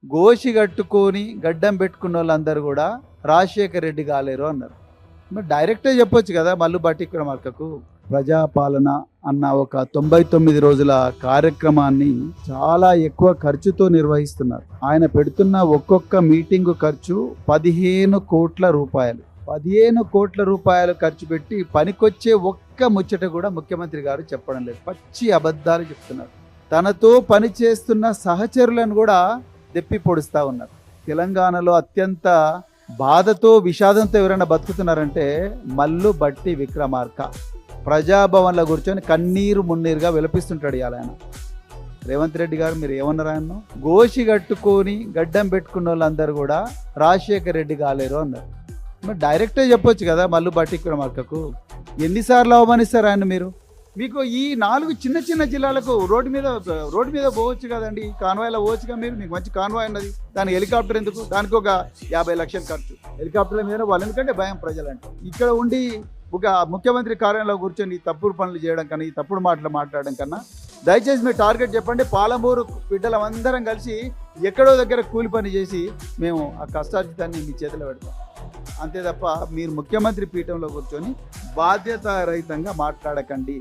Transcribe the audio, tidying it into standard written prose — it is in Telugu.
గోషి కట్టుకొని గడ్డం పెట్టుకున్న వాళ్ళందరూ కూడా రాజశేఖర్ రెడ్డి కాలేరు అన్నారు. మరి డైరెక్టే చెప్పొచ్చు కదా మల్లు బట్టి విక్రమార్కకు. ప్రజాపాలన అన్న ఒక 99 రోజుల కార్యక్రమాన్ని చాలా ఎక్కువ ఖర్చుతో నిర్వహిస్తున్నారు. ఆయన పెడుతున్న ఒక్కొక్క మీటింగు ఖర్చు 15 కోట్ల రూపాయలు. 15 కోట్ల రూపాయలు ఖర్చు పెట్టి పనికొచ్చే ఒక్క ముచ్చట కూడా ముఖ్యమంత్రి గారు చెప్పడం లేదు. పచ్చి అబద్ధాలు చెప్తున్నారు. తనతో పనిచేస్తున్న సహచరులను కూడా దెప్పి పొడుస్తూ ఉన్నారు. తెలంగాణలో అత్యంత బాధతో విషాదంతో ఎవరైనా బతుకుతున్నారంటే మల్లు బట్టి విక్రమార్క. ప్రజాభవన్లో కూర్చొని కన్నీరు మున్నీరుగా విలపిస్తుంటాడు ఇవాళ ఆయన. రేవంత్ రెడ్డి గారు మీరు ఏమన్నారు? ఆయన గోషి కట్టుకొని గడ్డం పెట్టుకున్న వాళ్ళందరూ కూడా రాజశేఖర్ రెడ్డి కాలేరు అన్నారు. మరి డైరెక్టే చెప్పొచ్చు కదా మల్లు బట్టి విక్రమార్కకు. ఎన్నిసార్లు అవమానిస్తారు ఆయన మీరు? మీకు ఈ 4 చిన్న చిన్న జిల్లాలకు రోడ్డు మీద పోవచ్చు కదండి, కాన్వాయ్లో పోవచ్చుగా మీరు. మీకు మంచి కాన్వాయ్ ఉన్నది, దానికి హెలికాప్టర్ ఎందుకు? దానికి ఒక 50 లక్షలు ఖర్చు. హెలికాప్టర్ల మీద వాళ్ళు ఎందుకంటే భయం ప్రజలంటే. ఇక్కడ ఉండి ఒక ముఖ్యమంత్రి కార్యాలయంలో కూర్చొని తప్పుడు పనులు చేయడం కన్నా, ఈ తప్పుడు మాటలు మాట్లాడడం కన్నా దయచేసి మీరు టార్గెట్ చెప్పండి. పాలమూరు బిడ్డలం అందరం కలిసి ఎక్కడో దగ్గర కూలి పని చేసి మేము ఆ కష్టార్జితాన్ని మీ చేతిలో పెడతాం. అంతే తప్ప మీరు ముఖ్యమంత్రి పీఠంలో కూర్చొని బాధ్యతారహితంగా మాట్లాడకండి.